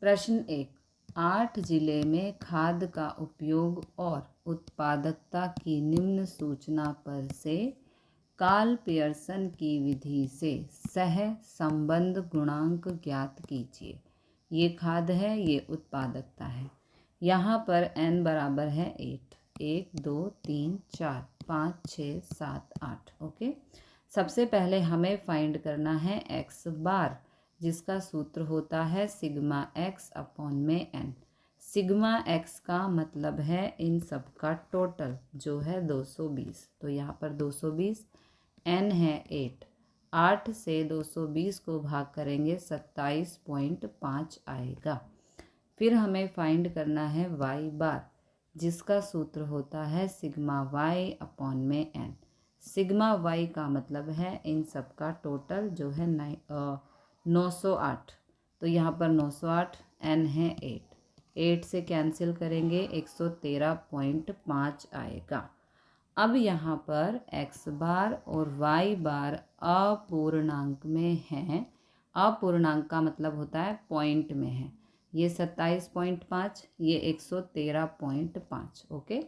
प्रश्न 1। 8 जिले में खाद का उपयोग और उत्पादकता की निम्न सूचना पर से कार्ल पियर्सन की विधि से सह संबंध गुणांक ज्ञात कीजिए। ये खाद है, ये उत्पादकता है। यहाँ पर n बराबर है 8, 1 2 3 4 5 6 7 8। ओके, सबसे पहले हमें फाइंड करना है x बार, जिसका सूत्र होता है सिग्मा x अपॉन में n। सिग्मा x का मतलब है इन सब का टोटल जो है 220। तो यहाँ पर 220, n है 8, 8 से 220 को भाग करेंगे 27.5 आएगा। फिर हमें फाइंड करना है y बार, जिसका सूत्र होता है सिग्मा y अपॉन में n। सिग्मा y का मतलब है इन सब का टोटल जो है 908। तो यहाँ पर 908, n है 8, 8 से कैंसिल करेंगे 113.5 आएगा। अब यहाँ पर x बार और y बार अपूर्णांक में हैं। अपूर्णांक का मतलब होता है पॉइंट में है। ये 27.5, ये 113.5। ओके,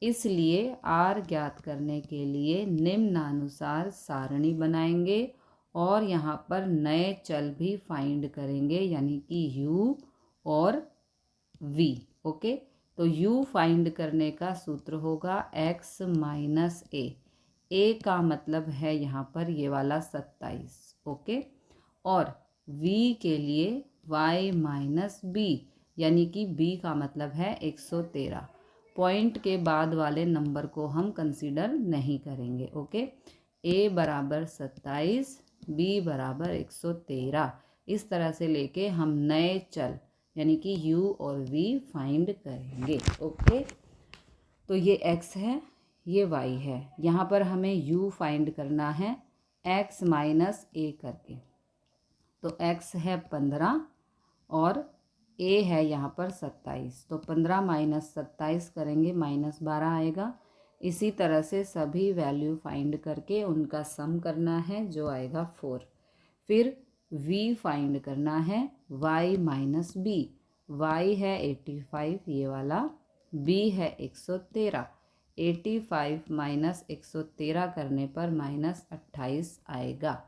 इसलिए r ज्ञात करने के लिए निम्नानुसार सारणी बनाएंगे और यहाँ पर नए चल भी फाइंड करेंगे, यानी कि u और v। ओके, तो u फाइंड करने का सूत्र होगा x माइनस a का मतलब है यहाँ पर ये वाला 27। ओके, और v के लिए y माइनस b, यानी कि b का मतलब है 113। पॉइंट के बाद वाले नंबर को हम कंसीडर नहीं करेंगे। ओके, a बराबर 27, b बराबर 113। इस तरह से लेके हम नए चल यानी कि u और v फाइंड करेंगे। ओके, तो ये x है, ये y है। यहाँ पर हमें u फाइंड करना है x माइनस a करके। तो x है 15 और a है यहाँ पर 27। तो 15 माइनस 27 करेंगे -12 आएगा। इसी तरह से सभी वैल्यू फाइंड करके उनका सम करना है जो आएगा 4। फिर v फाइंड करना है y माइनस b। y है 85 ये वाला, b है 113। 85 माइनस 113 करने पर -28 आएगा।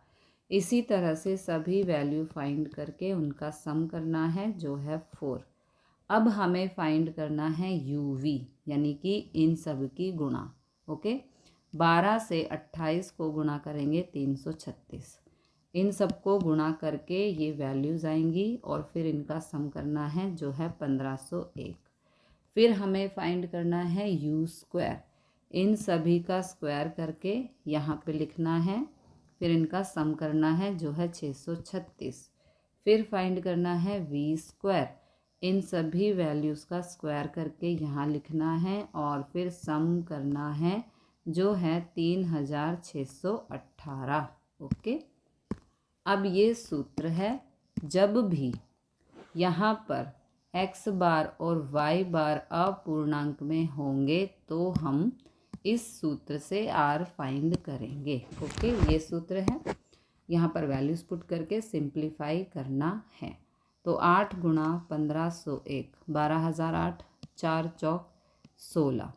इसी तरह से सभी वैल्यू फाइंड करके उनका सम करना है जो है 4। अब हमें फाइंड करना है uv, यानी कि इन सब की गुणा। ओके, 12 से 28 को गुणा करेंगे 336। इन सबको गुणा करके ये वैल्यूज़ आएंगी और फिर इनका सम करना है जो है 1501। फिर हमें फाइंड करना है u स्क्वायर। इन सभी का स्क्वायर करके यहाँ पे लिखना है, फिर इनका सम करना है जो है 636। फिर फाइंड करना है v स्क्वायर। इन सभी वैल्यूज़ का स्क्वायर करके यहाँ लिखना है और फिर सम करना है जो है 3618। ओके, अब ये सूत्र है, जब भी यहाँ पर x बार और y बार अपूर्णांक में होंगे तो हम इस सूत्र से r फाइंड करेंगे। ओके, ये सूत्र है। यहाँ पर वैल्यूज़ पुट करके सिंप्लीफाई करना है। तो 8 गुणा 1501, 12008, 4 चौक 16।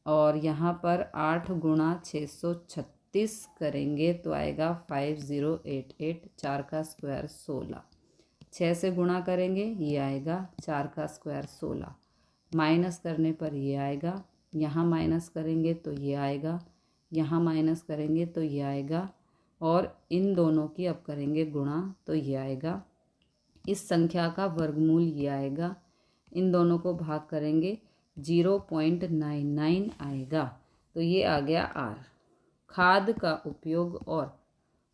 और यहाँ पर 8 गुणा 636 करेंगे तो आएगा 5088। 4 का स्क्वायर 16। 6 से गुणा करेंगे ये आएगा 4 का स्क्वायर 16। माइनस करने पर ये आएगा, यहाँ माइनस करेंगे तो ये आएगा, यहाँ माइनस करेंगे तो ये आएगा, और इन दोनों की अब करेंगे गुणा तो ये आएगा। इस संख्या का वर्गमूल ये आएगा। इन दोनों को भाग करेंगे 0.99 आएगा। तो ये आ गया r। खाद का उपयोग और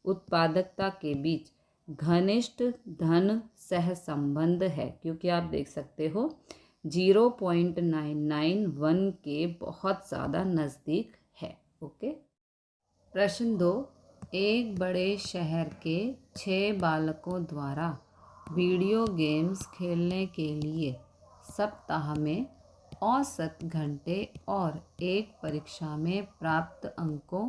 उत्पादकता के बीच घनिष्ठ धन सहसंबंध है, क्योंकि आप देख सकते हो 0.991 के बहुत ज़्यादा नज़दीक है। ओके, प्रश्न 2। एक बड़े शहर के 6 बालकों द्वारा वीडियो गेम्स खेलने के लिए सप्ताह में औसत घंटे और एक परीक्षा में प्राप्त अंकों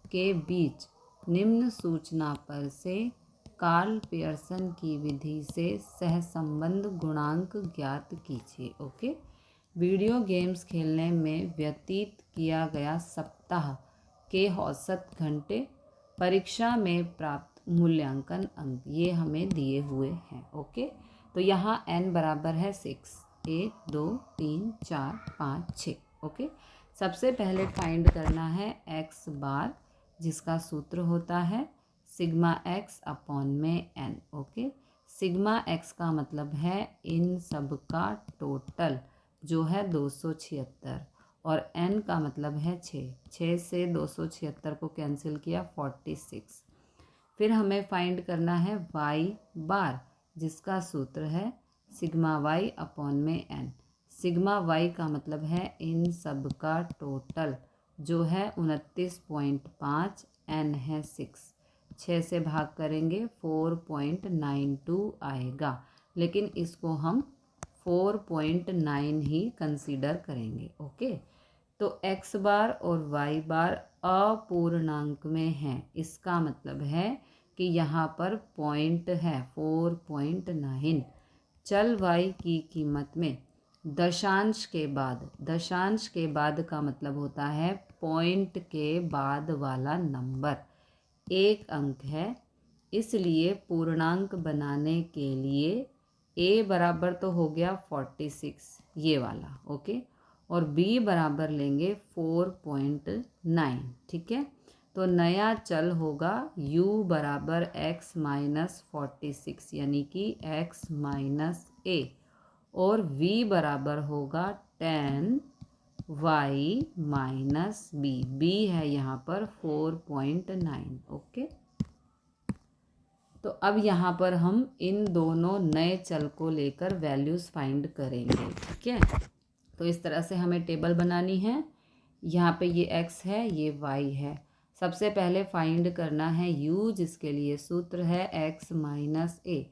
के बीच निम्न सूचना पर से कार्ल पियर्सन की विधि से सहसंबंध गुणांक ज्ञात कीजिए। ओके। वीडियो गेम्स खेलने में व्यतीत किया गया सप्ताह के औसत घंटे, परीक्षा में प्राप्त मूल्यांकन अंक, ये हमें दिए हुए हैं। ओके। तो यहाँ n बराबर है 6, 1 2 3 4 5 6। ओके। सबसे पहले फाइंड करना है x बार, जिसका सूत्र होता है सिग्मा x अपॉन में n। ओके। सिग्मा x का मतलब है इन सब का टोटल जो है 276, और n का मतलब है 6 से 276 को कैंसिल किया 46। फिर हमें फाइंड करना है y बार, जिसका सूत्र है सिग्मा y अपॉन में n। सिग्मा y का मतलब है इन सब का टोटल जो है 29.5, n है 6 से भाग करेंगे 4.92 आएगा, लेकिन इसको हम 4.9 ही कंसीडर करेंगे। ओके। तो x बार और y बार अपूर्णांक में हैं, इसका मतलब है कि यहाँ पर पॉइंट है 4.9। चल y की कीमत में दशांश के बाद का मतलब होता है पॉइंट के बाद वाला नंबर एक अंक है, इसलिए पूर्णांक बनाने के लिए a बराबर तो हो गया 46 ये वाला। ओके। और b बराबर लेंगे 4.9। ठीक है। तो नया चल होगा u बराबर x माइनस 46 यानी कि x माइनस a, और v बराबर होगा 10 y माइनस b है यहाँ पर 4.9। ओके। तो अब यहाँ पर हम इन दोनों नए चल को लेकर वैल्यूज़ फाइंड करेंगे। ठीक है। तो इस तरह से हमें टेबल बनानी है। यहाँ पे ये x है, ये y है। सबसे पहले फाइंड करना है u, जिसके लिए सूत्र है x माइनस a।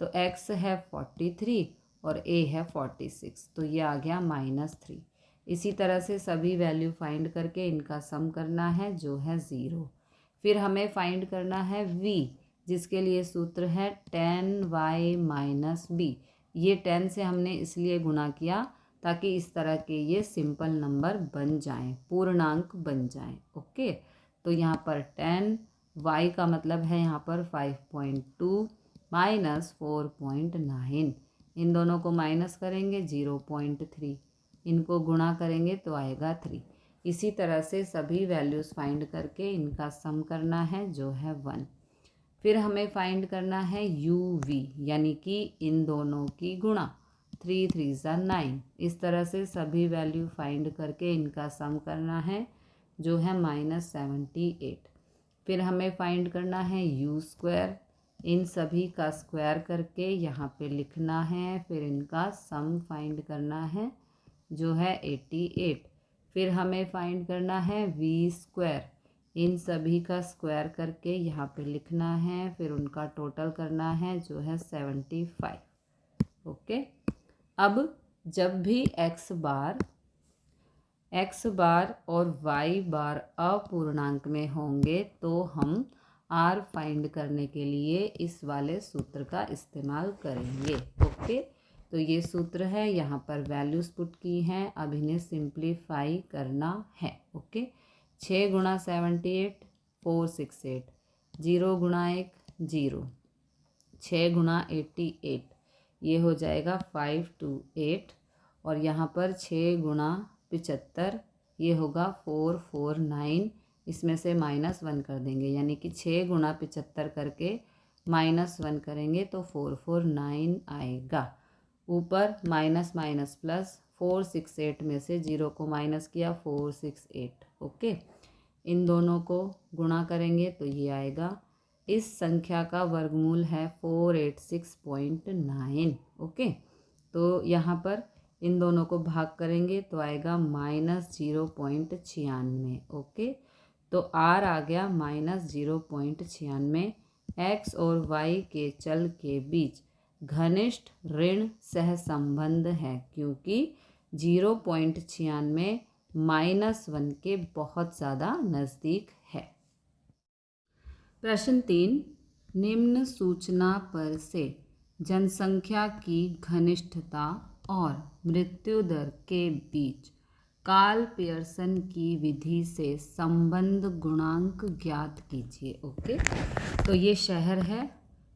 तो x है 43 और a है 46, तो ये आ गया -3। इसी तरह से सभी वैल्यू फाइंड करके इनका सम करना है जो है 0। फिर हमें फाइंड करना है v, जिसके लिए सूत्र है 10y माइनस b। ये 10 से हमने इसलिए गुणा किया ताकि इस तरह के ये सिंपल नंबर बन जाएं, पूर्णांक बन जाएं। ओके। तो यहाँ पर 10, y का मतलब है यहाँ पर 5.2 माइनस 4.9, इन दोनों को माइनस करेंगे 0.3, इनको गुणा करेंगे तो आएगा 3। इसी तरह से सभी वैल्यूज़ फाइंड करके इनका सम करना है जो है 1। फिर हमें फाइंड करना है uv, यानी कि इन दोनों की गुणा, 3 3 9। इस तरह से सभी वैल्यू फाइंड करके इनका सम करना है जो है -78। फिर हमें फाइंड करना है u स्क्वायर, इन सभी का स्क्वायर करके यहाँ पे लिखना है, फिर इनका सम फाइंड करना है जो है 88। फिर हमें फाइंड करना है v स्क्वायर, इन सभी का स्क्वायर करके यहाँ पे लिखना है, फिर उनका टोटल करना है जो है 75। ओके। अब जब भी x बार और y बार अपूर्णांक में होंगे तो हम r फाइंड करने के लिए इस वाले सूत्र का इस्तेमाल करेंगे। ओके। तो ये सूत्र है, यहाँ पर वैल्यूज़ पुट की हैं, अब इन्हें सिंप्लीफाई करना है। ओके। 6 गुणा 78 468, 0 गुणा 1 0, 6 गुणा 88 ये हो जाएगा 528, और यहाँ पर 6 गुणा 75 ये होगा 449, इसमें से -1 कर देंगे, यानी कि 6 गुणा 75 करके -1 करेंगे तो 449 आएगा। ऊपर माइनस माइनस प्लस, 468 में से 0 को माइनस किया 468। ओके। इन दोनों को गुणा करेंगे तो ये आएगा, इस संख्या का वर्गमूल है 486.9। ओके। तो यहाँ पर इन दोनों को भाग करेंगे तो आएगा -0.96। ओके। तो r आ गया -0.96। x और y के चल के बीच घनिष्ठ ऋण सहसंबंध है, क्योंकि 0.96 -1 के बहुत ज़्यादा नज़दीक है। प्रश्न 3, निम्न सूचना पर से जनसंख्या की घनिष्ठता और मृत्यु दर के बीच कार्ल पियर्सन की विधि से संबंध गुणांक ज्ञात कीजिए। ओके, तो ये शहर है,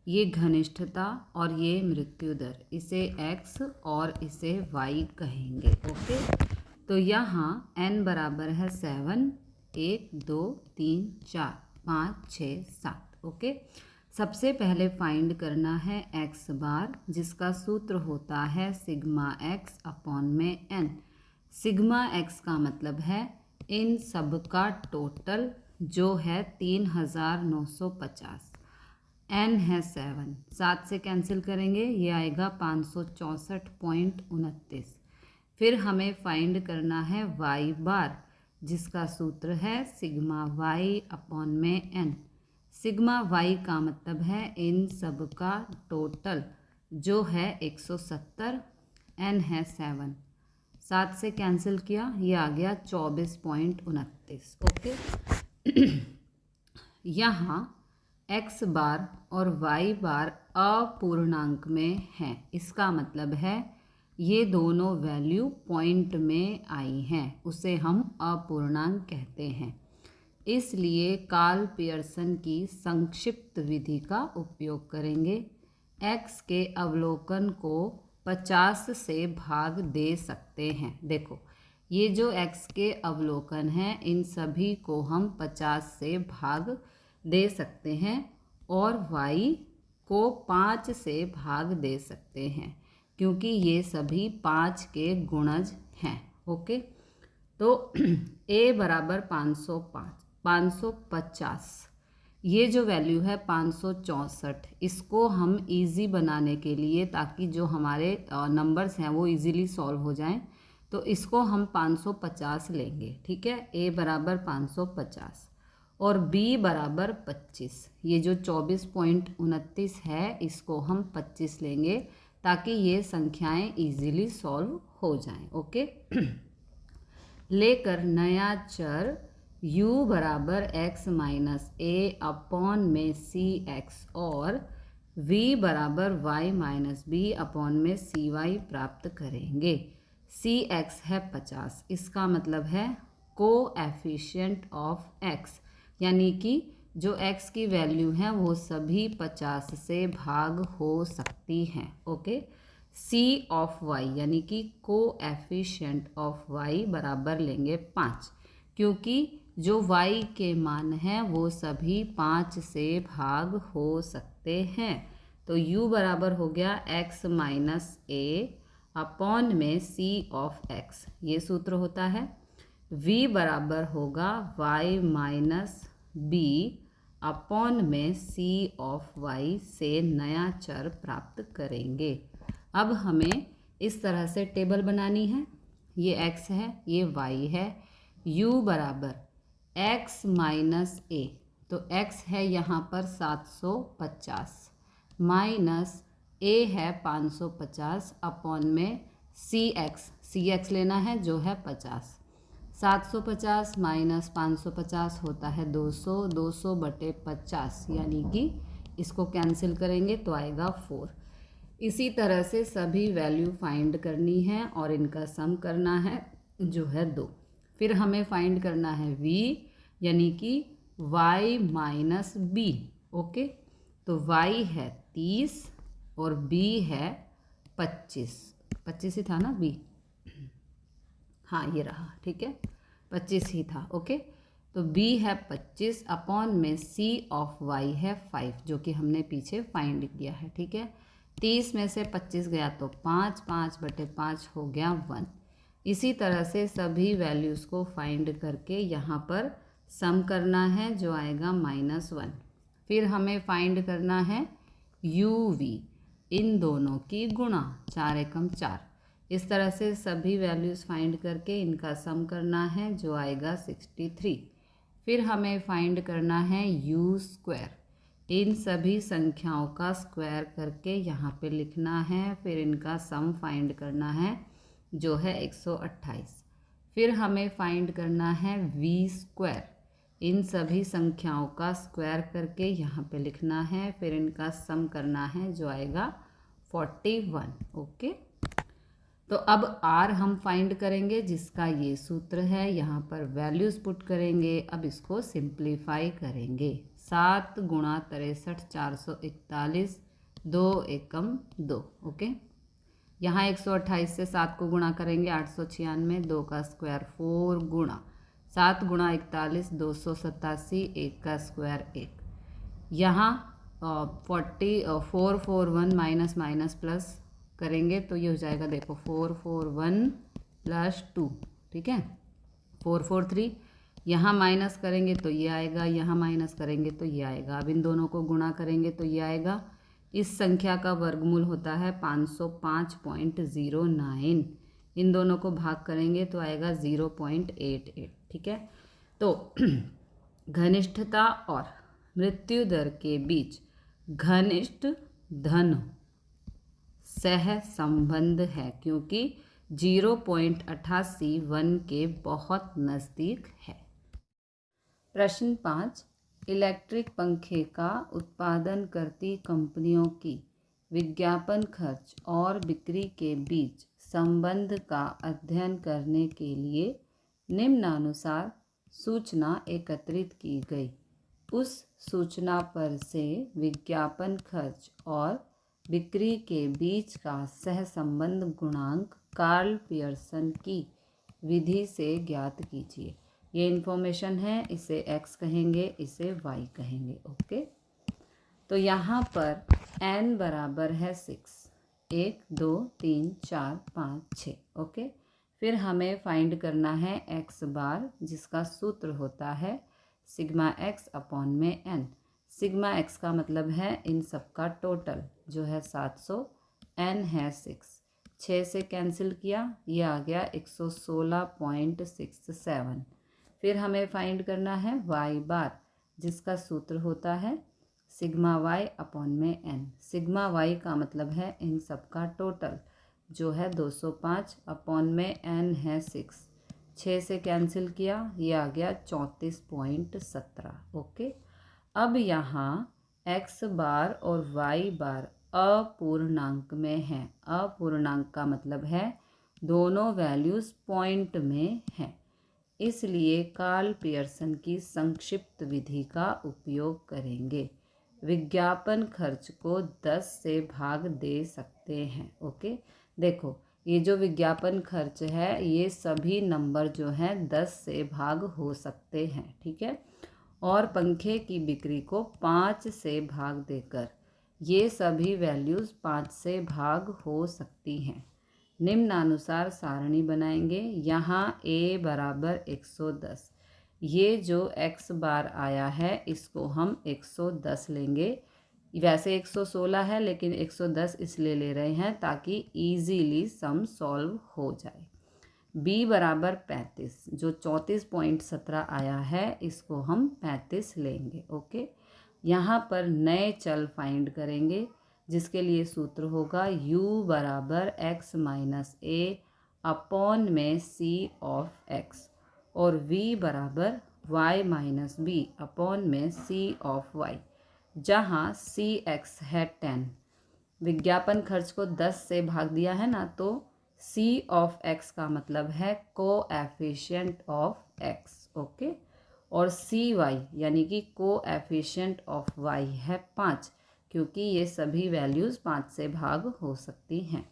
ये घनिष्ठता और ये मृत्यु दर, इसे x और इसे y कहेंगे। ओके, तो यहाँ n बराबर है 7, 1 2 3 4 5 6 7। ओके, सबसे पहले फाइंड करना है x बार, जिसका सूत्र होता है सिग्मा x अपॉन में n। सिग्मा x का मतलब है इन सब का टोटल, जो है 3950, n है 7, 7 से कैंसिल करेंगे, ये आएगा 564.29। फिर हमें फाइंड करना है y बार, जिसका सूत्र है सिग्मा y अपॉन में n। सिग्मा y का मतलब है इन सब का टोटल, जो है 170, n है 7, 7 से कैंसिल किया, ये आ गया 24.29। ओके, यहाँ x बार और y बार अपूर्णांक में हैं, इसका मतलब है ये दोनों वैल्यू पॉइंट में आई हैं, उसे हम अपूर्णांक कहते हैं। इसलिए कार्ल पियर्सन की संक्षिप्त विधि का उपयोग करेंगे। x के अवलोकन को 50 से भाग दे सकते हैं। देखो, ये जो x के अवलोकन हैं, इन सभी को हम 50 से भाग दे सकते हैं और y को 5 से भाग दे सकते हैं, क्योंकि ये सभी 5 के गुणज हैं। ओके, तो a बराबर 550, ये जो वैल्यू है 564, इसको हम इजी बनाने के लिए, ताकि जो हमारे नंबर्स हैं वो इजीली सॉल्व हो जाएं, तो इसको हम 550 लेंगे। ठीक है, a बराबर 550 और b बराबर 25, ये जो 24.29 है, इसको हम 25 लेंगे, ताकि ये संख्याएं इजीली सॉल्व हो जाएं। ओके, लेकर नया चर u बराबर x माइनस a अपॉन में cx और v बराबर y माइनस b अपॉन में cy प्राप्त करेंगे। cx है 50, इसका मतलब है कोएफिशिएंट ऑफ x, यानी कि जो x की वैल्यू है वो सभी 50 से भाग हो सकती हैं। ओके, c ऑफ y यानी कि कोएफिशिएंट ऑफ y बराबर लेंगे 5, क्योंकि जो y के मान हैं वो सभी 5 से भाग हो सकते हैं। तो u बराबर हो गया x माइनस a अपॉन में c ऑफ x, ये सूत्र होता है। v बराबर होगा y माइनस b अपॉन में c ऑफ y से नया चर प्राप्त करेंगे। अब हमें इस तरह से टेबल बनानी है, ये x है, ये y है, u बराबर x माइनस a, तो x है यहाँ पर 750 माइनस a है 550 अपॉन में cx लेना है, जो है 50। 750 माइनस 550 होता है 200, 200 बटे 50, यानी कि इसको कैंसिल करेंगे तो आएगा 4। इसी तरह से सभी वैल्यू फाइंड करनी है और इनका सम करना है, जो है 2। फिर हमें फाइंड करना है v, यानी कि y माइनस b। ओके, तो y है 30 और b है 25, 25 ही था ना b, हाँ ये रहा, ठीक है 25 ही था। ओके, तो b है 25 अपॉन में c ऑफ y है 5, जो कि हमने पीछे फाइंड किया है। ठीक है, 30 में से 25 गया तो 5, 5 बटे 5 हो गया 1। इसी तरह से सभी वैल्यूज़ को फाइंड करके यहाँ पर सम करना है, जो आएगा -1। फिर हमें फाइंड करना है uv, इन दोनों की गुणा, 4 एकम 4। इस तरह से सभी वैल्यूज़ फाइंड करके इनका सम करना है, जो आएगा 63। फिर हमें फाइंड करना है u स्क्वायर, इन सभी संख्याओं का स्क्वायर करके यहाँ पे लिखना है, फिर इनका सम फाइंड करना है, जो है 128। फिर हमें फाइंड करना है v स्क्वायर, इन सभी संख्याओं का स्क्वायर करके यहाँ पे लिखना है, फिर इनका सम करना है जो आएगा 41। ओके, तो अब r हम फाइंड करेंगे जिसका ये सूत्र है, यहाँ पर वैल्यूज़ पुट करेंगे। अब इसको सिंप्लीफाई करेंगे। 7 गुणा 63 441, 2 एकम 2। ओके, यहाँ 128 से 7 को गुणा करेंगे 896, 2 का स्क्वायर 4 गुणा 7 गुणा 41 287, 1 का स्क्वायर 1। यहाँ 441 माइनस माइनस प्लस करेंगे तो ये हो जाएगा, देखो 441 प्लस 2, ठीक है 443। यहाँ माइनस करेंगे तो ये आएगा, यहाँ माइनस करेंगे तो ये आएगा। अब इन दोनों को गुणा करेंगे तो ये आएगा। इस संख्या का वर्गमूल होता है 505.09। इन दोनों को भाग करेंगे तो आएगा 0.88, ठीक है। तो घनिष्ठता और मृत्यु दर के बीच घनिष्ठ धन सह संबंध है, क्योंकि 0.88 1 के बहुत नज़दीक है। प्रश्न 5, इलेक्ट्रिक पंखे का उत्पादन करती कंपनियों की विज्ञापन खर्च और बिक्री के बीच संबंध का अध्ययन करने के लिए निम्नानुसार सूचना एकत्रित की गई। उस सूचना पर से विज्ञापन खर्च और बिक्री के बीच का सहसंबंध गुणांक कार्ल पियर्सन की विधि से ज्ञात कीजिए। ये इन्फॉर्मेशन है, इसे x कहेंगे, इसे y कहेंगे। ओके, तो यहाँ पर n बराबर है 6, 1 2 3 4 5 6। ओके, फिर हमें फाइंड करना है x बार, जिसका सूत्र होता है सिग्मा x अपॉन में n। सिग्मा x का मतलब है इन सब का टोटल जो है 700, n है 6 से कैंसिल किया, ये आ गया 116.67। फिर हमें फाइंड करना है y बार, जिसका सूत्र होता है सिग्मा y अपॉन में n। सिग्मा y का मतलब है इन सब का टोटल जो है 205 अपॉन में n है 6 से कैंसिल किया, ये आ गया 34.17। ओके, अब यहाँ x बार और y बार अपूर्णांक में है। अपूर्णांक का मतलब है दोनों वैल्यूज़ पॉइंट में हैं, इसलिए कार्ल पियर्सन की संक्षिप्त विधि का उपयोग करेंगे। विज्ञापन खर्च को 10 से भाग दे सकते हैं। ओके, देखो ये जो विज्ञापन खर्च है, ये सभी नंबर जो हैं 10 से भाग हो सकते हैं, ठीक है। और पंखे की बिक्री को 5 से भाग देकर ये सभी वैल्यूज़ 5 से भाग हो सकती हैं। निम्नानुसार सारणी बनाएंगे। यहाँ a बराबर 110, ये जो x बार आया है इसको हम 110 लेंगे। वैसे 116 है लेकिन 110 इसलिए ले रहे हैं ताकि इजीली सम सॉल्व हो जाए। b बराबर 35, जो 34.17 आया है इसको हम 35 लेंगे। ओके, यहाँ पर नए चल फाइंड करेंगे, जिसके लिए सूत्र होगा u बराबर x माइनस a अपॉन में c ऑफ x, और v बराबर y माइनस b अपॉन में c ऑफ y, जहाँ c x है 10। विज्ञापन खर्च को 10 से भाग दिया है ना, तो c ऑफ x का मतलब है कोएफिशिएंट ऑफ x। ओके, और cy यानी कि कोएफिशिएंट ऑफ y है 5, क्योंकि ये सभी वैल्यूज़ 5 से भाग हो सकती हैं।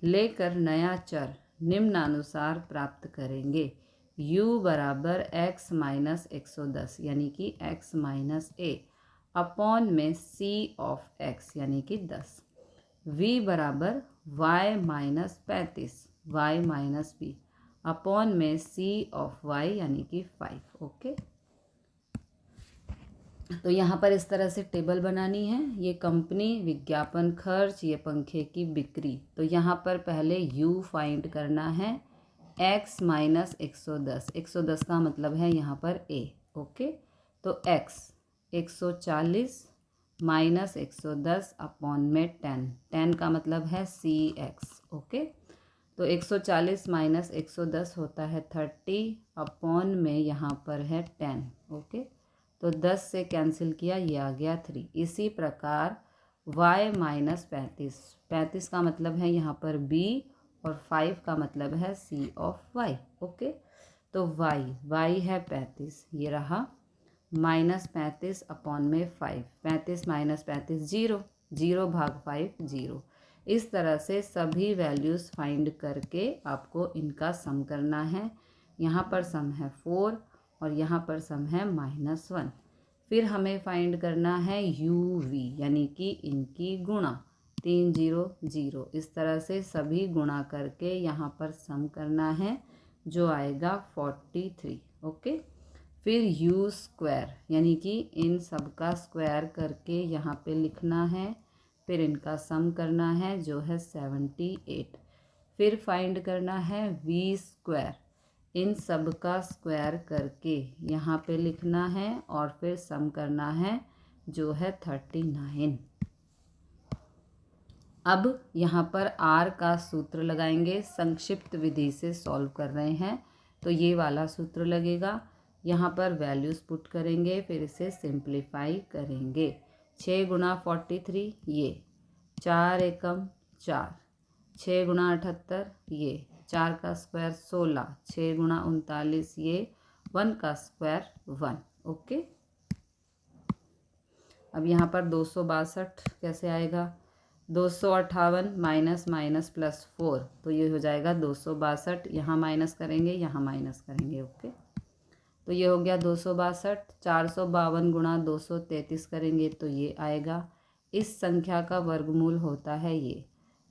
लेकर नया चर निम्नानुसार प्राप्त करेंगे। u बराबर x माइनस 110 यानी कि x माइनस a अपॉन में c ऑफ x यानी कि 10। v बराबर y minus 35 y minus b upon में c ऑफ y यानी कि 5। ओके, तो यहाँ पर इस तरह से टेबल बनानी है। ये कंपनी, विज्ञापन खर्च, ये पंखे की बिक्री। तो यहाँ पर पहले u फाइंड करना है, x माइनस 110। 110 का मतलब है यहाँ पर a। ओके, तो x 140 माइनस 110 अपॉन में 10। 10 का मतलब है cx। ओके, तो 140 माइनस 110 होता है 30 अपॉन में यहाँ पर है 10। ओके, तो 10 से कैंसिल किया, ये आ गया 3। इसी प्रकार y माइनस 35, 35 का मतलब है यहाँ पर b और 5 का मतलब है c ऑफ y। ओके, तो y है 35, ये रहा माइनस 35 अपॉन में 5, 35 माइनस 35 0, 0 भाग 5 0। इस तरह से सभी वैल्यूज़ फाइंड करके आपको इनका सम करना है। यहाँ पर सम है 4 और यहाँ पर सम है -1। फिर हमें फाइंड करना है uv यानी कि इनकी गुणा, 3 0 0। इस तरह से सभी गुणा करके यहाँ पर सम करना है, जो आएगा 43। ओके, फिर u स्क्वायर यानी कि इन सब का स्क्वायर करके यहाँ पे लिखना है, फिर इनका सम करना है जो है 78। फिर फाइंड करना है v स्क्वायर, इन सब का स्क्वायर करके यहाँ पे लिखना है और फिर सम करना है जो है 39। अब यहाँ पर r का सूत्र लगाएंगे, संक्षिप्त विधि से सॉल्व कर रहे हैं तो ये वाला सूत्र लगेगा। यहाँ पर वैल्यूज़ पुट करेंगे, फिर इसे सिंप्लीफाई करेंगे। 6 गुणा 43 ये, 4 एकम 4, 6 गुणा 78 ये, 4 का स्क्वायर 16, 6 गुणा 39 ये, 1 का स्क्वायर 1। ओके, अब यहाँ पर 262 कैसे आएगा, 258 माइनस माइनस प्लस 4, तो ये हो जाएगा 262। यहाँ माइनस करेंगे, यहाँ माइनस करेंगे। ओके, तो ये हो गया 262। 452 गुणा 233 करेंगे तो ये आएगा। इस संख्या का वर्गमूल होता है ये,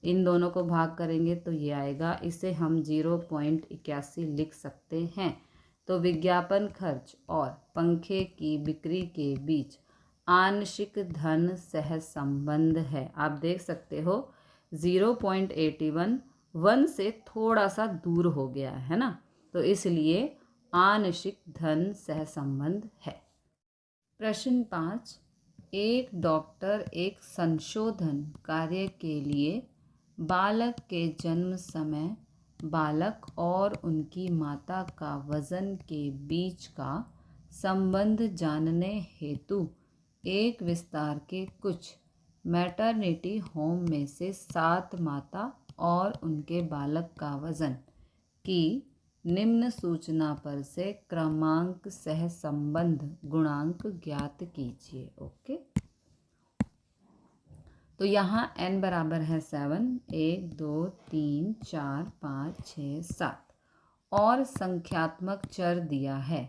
इन दोनों को भाग करेंगे तो ये आएगा। इसे हम 0.81 लिख सकते हैं। तो विज्ञापन खर्च और पंखे की बिक्री के बीच आंशिक धन सह संबंध है। आप देख सकते हो 0.81 1 से थोड़ा सा दूर हो गया है ना, तो इसलिए आंशिक धन सह संबंध है। प्रश्न 5, एक डॉक्टर एक संशोधन कार्य के लिए बालक के जन्म समय बालक और उनकी माता का वजन के बीच का संबंध जानने हेतु एक विस्तार के कुछ मैटरनिटी होम में से 7 माता और उनके बालक का वजन की निम्न सूचना पर से क्रमांक सह संबंध गुणांक ज्ञात कीजिए। ओके, तो यहाँ n बराबर है 7, 1 2 3 4 5 6 7 और संख्यात्मक चर दिया है।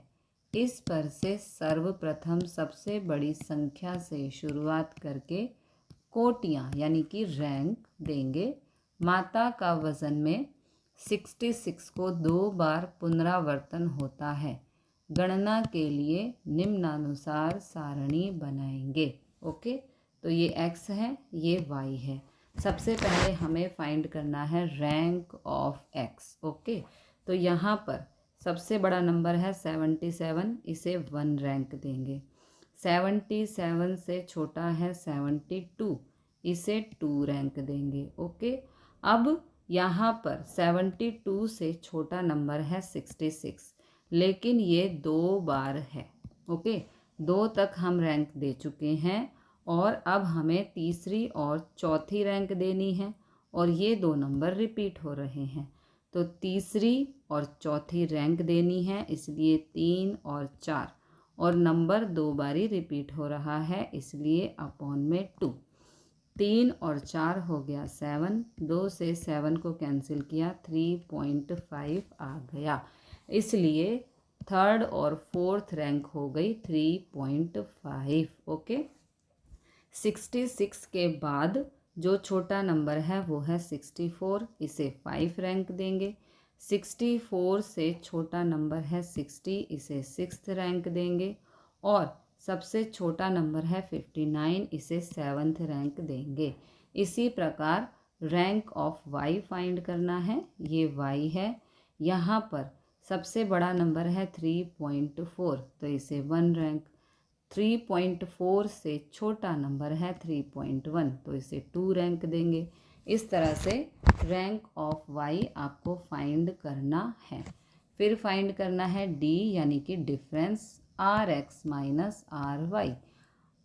इस पर से सर्वप्रथम सबसे बड़ी संख्या से शुरुआत करके कोटियाँ यानी कि रैंक देंगे। माता का वजन में 66 को 2 बार पुनरावर्तन होता है। गणना के लिए निम्नानुसार सारणी बनाएंगे। ओके, तो ये x है, ये y है। सबसे पहले हमें फाइंड करना है रैंक ऑफ x। ओके, तो यहाँ पर सबसे बड़ा नंबर है 77, इसे 1 रैंक देंगे। 77 से छोटा है 72, इसे 2 रैंक देंगे। ओके, अब यहाँ पर 72 से छोटा नंबर है 66, लेकिन ये 2 बार है। ओके, 2 तक हम रैंक दे चुके हैं और अब हमें तीसरी और चौथी रैंक देनी है और ये 2 नंबर रिपीट हो रहे हैं, तो तीसरी और चौथी रैंक देनी है, इसलिए 3 और 4 और नंबर 2 बारी रिपीट हो रहा है, इसलिए अपॉन में 2। 3 और 4 हो गया 7, 2 से 7 को कैंसिल किया, 3.5 आ गया, इसलिए थर्ड और फोर्थ रैंक हो गई 3.5। ओके, 66 के बाद जो छोटा नंबर है वो है 64, इसे 5 रैंक देंगे। 64 से छोटा नंबर है 60, इसे 6th रैंक देंगे और सबसे छोटा नंबर है 59, इसे 7th रैंक देंगे। इसी प्रकार रैंक ऑफ y फाइंड करना है, ये y है। यहाँ पर सबसे बड़ा नंबर है 3.4, तो इसे 1 रैंक। 3.4 से छोटा नंबर है 3.1, तो इसे 2 रैंक देंगे। इस तरह से रैंक ऑफ y आपको फाइंड करना है। फिर फाइंड करना है d यानी कि difference R X minus R Y.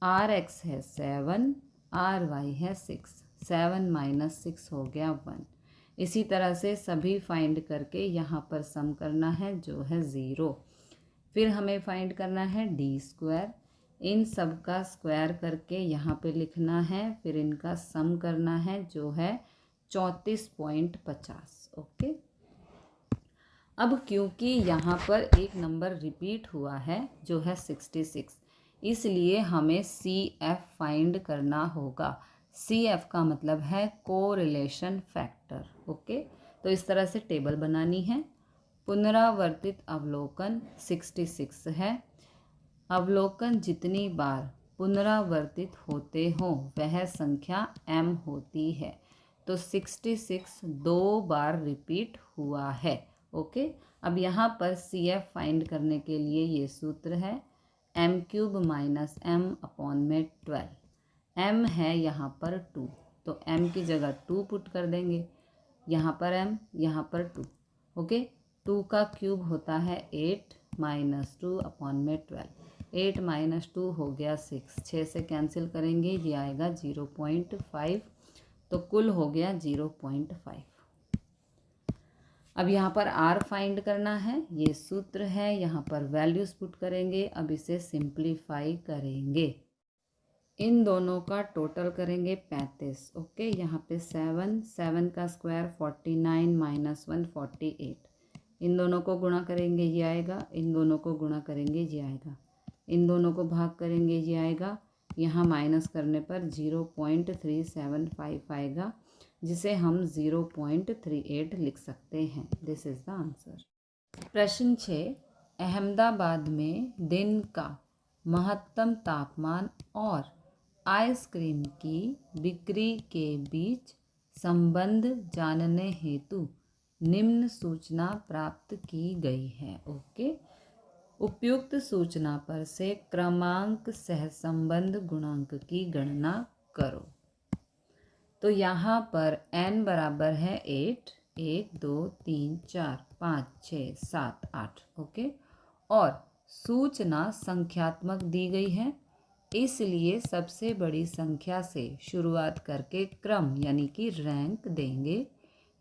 R X है 7, आर वाई है 6, 7 माइनस 6 हो गया 1। इसी तरह से सभी फाइंड करके यहाँ पर सम करना है जो है 0। फिर हमें फाइंड करना है डी स्क्वायर। इन सब का स्क्वायर करके यहाँ पे लिखना है, फिर इनका सम करना है जो है 34.50। ओके। अब क्योंकि यहाँ पर एक नंबर रिपीट हुआ है जो है 66, इसलिए हमें सी एफ फाइंड करना होगा। सी एफ का मतलब है कोरिलेशन फैक्टर। ओके, तो इस तरह से टेबल बनानी है। पुनरावर्तित अवलोकन 66 है। अवलोकन जितनी बार पुनरावर्तित होते हों वह संख्या m होती है। तो 66 2 बार रिपीट हुआ है। ओके, अब यहाँ पर सी एफ फाइंड करने के लिए ये सूत्र है m³ माइनस m अपॉन में 12। m है यहाँ पर 2, तो m की जगह 2 पुट कर देंगे। यहाँ पर m, यहाँ पर 2। ओके, 2 का क्यूब होता है 8 माइनस 2 अपॉन में 12। 8 माइनस 2 हो गया 6, 6 से कैंसिल करेंगे ये आएगा 0.5, तो कुल हो गया 0.5। अब यहाँ पर r फाइंड करना है, ये सूत्र है, यहाँ पर वैल्यूज पुट करेंगे। अब इसे सिंप्लीफाई करेंगे, इन दोनों का टोटल करेंगे 35। ओके, यहाँ पे 7, 7 का स्क्वायर 49 माइनस 1 48। इन दोनों को गुणा करेंगे ये आएगा, इन दोनों को गुणा करेंगे ये आएगा, इन दोनों को भाग करेंगे ये आएगा। यहाँ माइनस करने पर 0.375 आएगा, जिसे हम 0.38 लिख सकते हैं। This is the answer. प्रश्न 6, अहमदाबाद में दिन का महत्तम तापमान और आइसक्रीम की बिक्री के बीच संबंध जानने हेतु निम्न सूचना प्राप्त की गई है। ओके, उपयुक्त सूचना पर से क्रमांक सहसंबंध गुणांक की गणना करो। तो यहाँ पर n बराबर है 8, 1 2 3 4 5 6 7 8। ओके, और सूचना संख्यात्मक दी गई है, इसलिए सबसे बड़ी संख्या से शुरुआत करके क्रम यानी कि रैंक देंगे।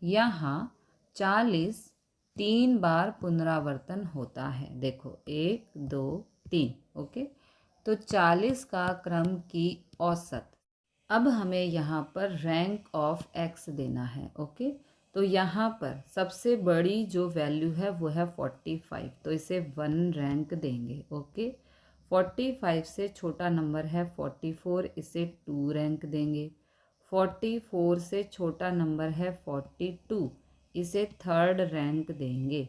यहाँ 40 3 बार पुनरावर्तन होता है। देखो 1 2 3। ओके, तो 40 का क्रम की औसत। अब हमें यहाँ पर रैंक ऑफ x देना है। ओके, तो यहाँ पर सबसे बड़ी जो वैल्यू है वो है 45, तो इसे 1 रैंक देंगे। ओके, 45 से छोटा नंबर है 44, इसे 2 रैंक देंगे। 44 से छोटा नंबर है 42, इसे 3rd रैंक देंगे।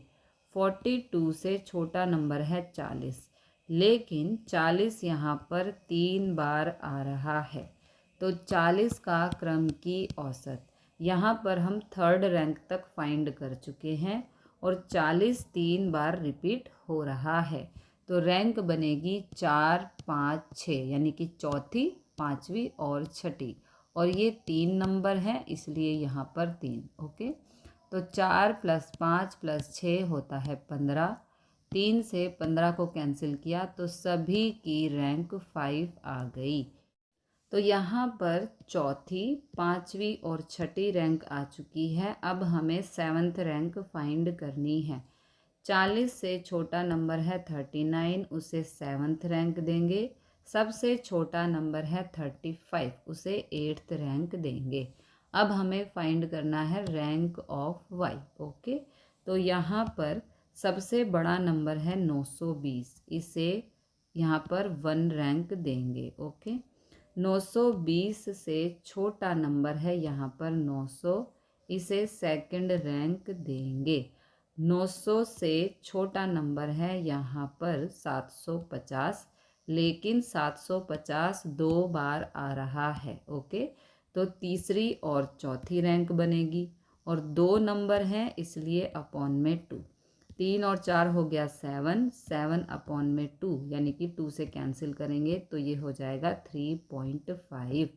42 से छोटा नंबर है 40, लेकिन 40 यहाँ पर 3 बार आ रहा है, तो 40 का क्रम की औसत। यहाँ पर हम 3rd रैंक तक फाइंड कर चुके हैं और 40 3 बार रिपीट हो रहा है, तो रैंक बनेगी 4 5 6, यानी कि चौथी, पांचवी और छठी, और ये 3 नंबर है इसलिए यहाँ पर 3। ओके, तो 4 + 5 + 6 होता है 15। 3 से 15 को कैंसिल किया तो सभी की रैंक 5 आ गई। तो यहाँ पर चौथी, पांचवी और छठी रैंक आ चुकी है। अब हमें 7th रैंक फाइंड करनी है। 40 से छोटा नंबर है 39, उसे 7th रैंक देंगे। सबसे छोटा नंबर है 35, उसे 8th रैंक देंगे। अब हमें फाइंड करना है रैंक ऑफ y। ओके, तो यहाँ पर सबसे बड़ा नंबर है 920, इसे यहाँ पर 1 रैंक देंगे। ओके, 920 से छोटा नंबर है यहाँ पर 900, इसे 2nd रैंक देंगे। 900 से छोटा नंबर है यहाँ पर 750, लेकिन 750 2 बार आ रहा है। ओके, तो तीसरी और चौथी रैंक बनेगी, और 2 नंबर हैं इसलिए अपॉन में 2। 3 और 4 हो गया 7, 7 अपॉन में 2, यानी कि 2 से कैंसिल करेंगे तो ये हो जाएगा 3.5।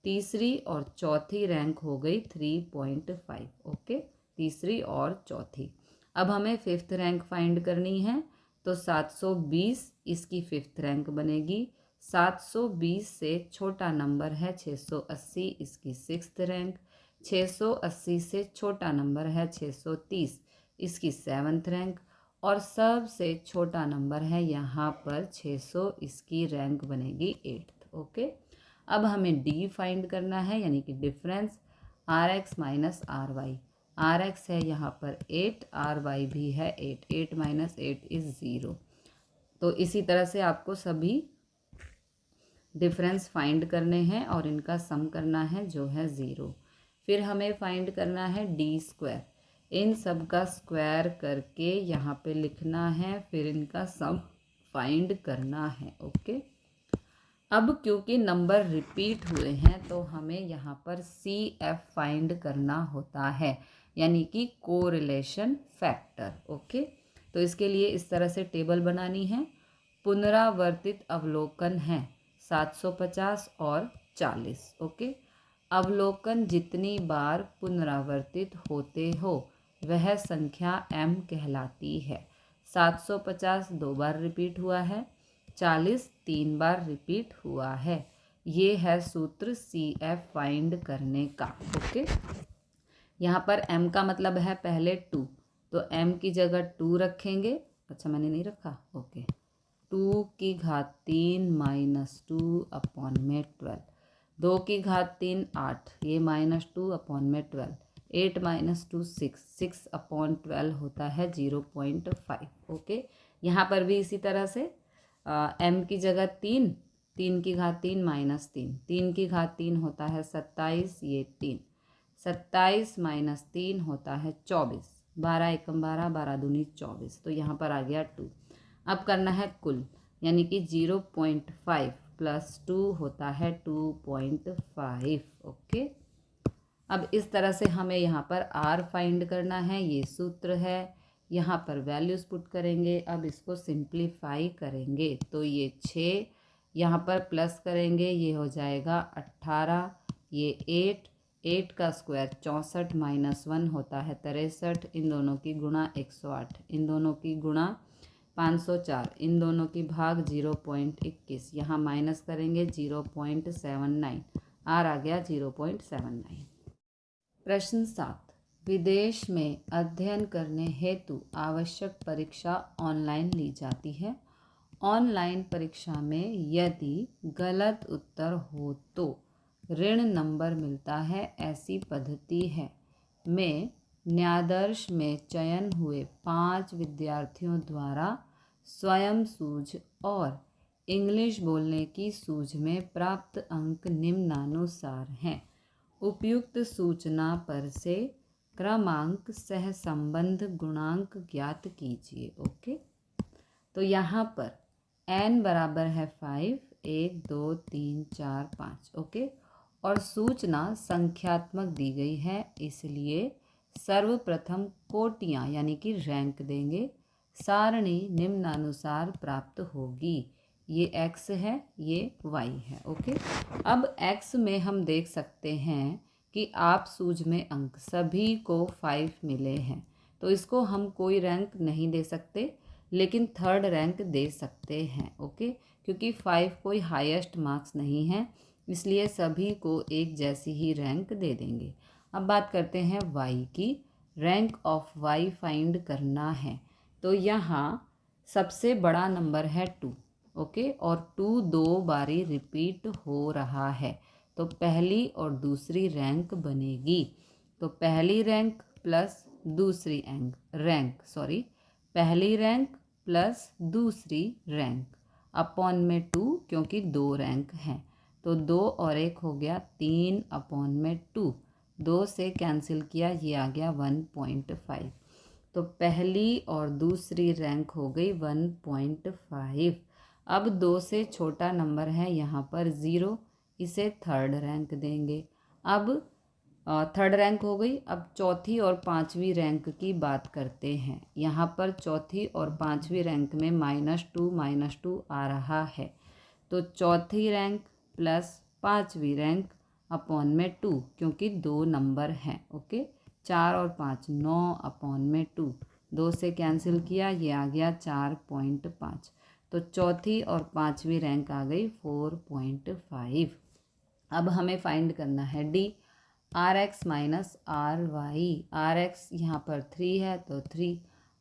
तीसरी और चौथी रैंक हो गई 3.5। ओके, तीसरी और चौथी। अब हमें 5th रैंक फाइंड करनी है, तो 720 इसकी 5th रैंक बनेगी। 720 से छोटा नंबर है 680, इसकी 6th रैंक। 680 से छोटा नंबर है 630, इसकी 7th रैंक। और सबसे छोटा नंबर है यहाँ पर 600, इसकी रैंक बनेगी 8th। ओके, अब हमें डी फाइंड करना है, यानी कि difference RX minus RY। RX है यहाँ पर 8, RY भी है 8, 8 माइनस 8 इज़ 0। तो इसी तरह से आपको सभी डिफरेंस फाइंड करने हैं और इनका सम करना है जो है 0। फिर हमें फाइंड करना है डी स्क्वायर। इन सब का स्क्वायर करके यहाँ पे लिखना है, फिर इनका सम फाइंड करना है। ओके, अब क्योंकि नंबर रिपीट हुए हैं तो हमें यहाँ पर CF फाइंड करना होता है, यानी कि कोरिलेशन फैक्टर। ओके, तो इसके लिए इस तरह से टेबल बनानी है। पुनरावर्तित अवलोकन है 750 और 40। ओके, अवलोकन जितनी बार पुनरावर्तित होते हो वह संख्या m कहलाती है। 750 2 बार रिपीट हुआ है, 40 3 बार रिपीट हुआ है। ये है सूत्र CF फाइंड करने का। ओके, यहाँ पर m का मतलब है पहले 2, तो m की जगह 2 रखेंगे। अच्छा, मैंने नहीं रखा। ओके, 2 की घात 3 माइनस 2 अपॉन में 12। 2 की घात 3 8, ये माइनस 2 अपॉन में 12। 8 माइनस 2 6, 6 अपॉन 12 होता है 0.5। ओके, यहाँ पर भी इसी तरह से m की जगह 3, 3 की घात 3 माइनस 3, 3 की घात 3 होता है 27, ये 3, 27 माइनस 3 होता है 24, 12 एकम 12, 12 दूनी 24, तो यहाँ पर आ गया 2। अब करना है कुल, यानी कि 0.5 प्लस 2 होता है 2.5। ओके, अब इस तरह से हमें यहाँ पर R फाइंड करना है, ये सूत्र है। यहाँ पर वैल्यूज़ पुट करेंगे। अब इसको सिंप्लीफाई करेंगे तो ये 6, यहाँ पर प्लस करेंगे, ये हो जाएगा 18, ये 8 का स्क्वायर 64 माइनस 1 होता है 63, इन दोनों की गुणा 108, इन दोनों की गुणा 504, इन दोनों की भाग 0.21, यहाँ माइनस करेंगे 0.79, R आ गया 0.79। प्रश्न 7, विदेश में अध्ययन करने हेतु आवश्यक परीक्षा ऑनलाइन ली जाती है। ऑनलाइन परीक्षा में यदि गलत उत्तर हो तो ऋण नंबर मिलता है। ऐसी पद्धति है में न्यायाधीश में चयन हुए 5 विद्यार्थियों द्वारा स्वयं सूझ और इंग्लिश बोलने की सूझ में प्राप्त अंक निम्नानुसार हैं। उपयुक्त सूचना पर से क्रमांक सह संबंध गुणांक ज्ञात कीजिए। ओके, तो यहाँ पर n बराबर है 5, 1 2 3 4 5। ओके, और सूचना संख्यात्मक दी गई है, इसलिए सर्वप्रथम कोटियाँ यानी कि रैंक देंगे। सारणी निम्नानुसार प्राप्त होगी। ये x है, ये y है। ओके, अब x में हम देख सकते हैं कि आप सूझ में अंक सभी को 5 मिले हैं, तो इसको हम कोई रैंक नहीं दे सकते, लेकिन 3rd रैंक दे सकते हैं। ओके, क्योंकि 5 कोई हाईएस्ट मार्क्स नहीं है, इसलिए सभी को एक जैसी ही रैंक दे देंगे। अब बात करते हैं y की। रैंक ऑफ y फाइंड करना है, तो यहाँ सबसे बड़ा नंबर है 2। ओके, और 2 2 बारी रिपीट हो रहा है, तो पहली और दूसरी रैंक बनेगी। तो पहली रैंक प्लस दूसरी पहली रैंक प्लस दूसरी रैंक अपॉन में 2, क्योंकि 2 रैंक हैं, तो 2 और 1 हो गया 3 अपॉन में 2, 2 से कैंसिल किया, ये आ गया 1.5, तो पहली और दूसरी रैंक हो गई 1.5। अब 2 से छोटा नंबर है यहाँ पर 0, इसे 3rd रैंक देंगे। अब 3rd रैंक हो गई। अब चौथी और 5वीं रैंक की बात करते हैं। यहाँ पर चौथी और 5वीं रैंक में -2 आ रहा है, तो चौथी रैंक प्लस 5वीं रैंक अपॉन में 2, क्योंकि 2 नंबर हैं। ओके, 4 और 5 9 अपॉन में 2, 2 से कैंसिल किया, ये आ गया 4.5। तो चौथी और पांचवी रैंक आ गई 4.5। अब हमें फाइंड करना है D, R X minus R Y. R X यहाँ पर 3 है तो 3,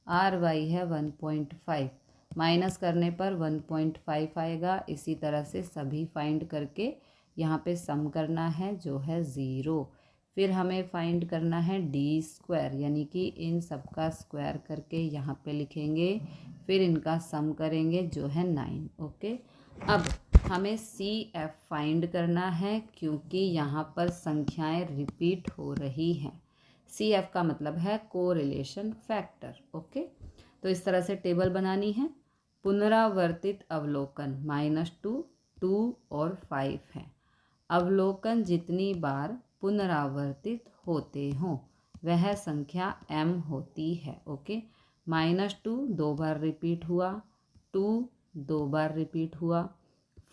आर वाई है 1.5, माइनस करने पर 1.5 आएगा। इसी तरह से सभी फाइंड करके यहाँ पे सम करना है जो है 0। फिर हमें फाइंड करना है डी स्क्वायर, यानी कि इन सब का स्क्वायर करके यहाँ पे लिखेंगे, फिर इनका सम करेंगे जो है 9। ओके, अब हमें सी एफ फाइंड करना है क्योंकि यहाँ पर संख्याएं रिपीट हो रही हैं। सी एफ का मतलब है कोरिलेशन फैक्टर। ओके, तो इस तरह से टेबल बनानी है। पुनरावर्तित अवलोकन -2, 2 और 5 है। अवलोकन जितनी बार पुनरावर्तित होते हों वह संख्या m होती है। ओके, -2 2 बार रिपीट हुआ, 2 2 बार रिपीट हुआ,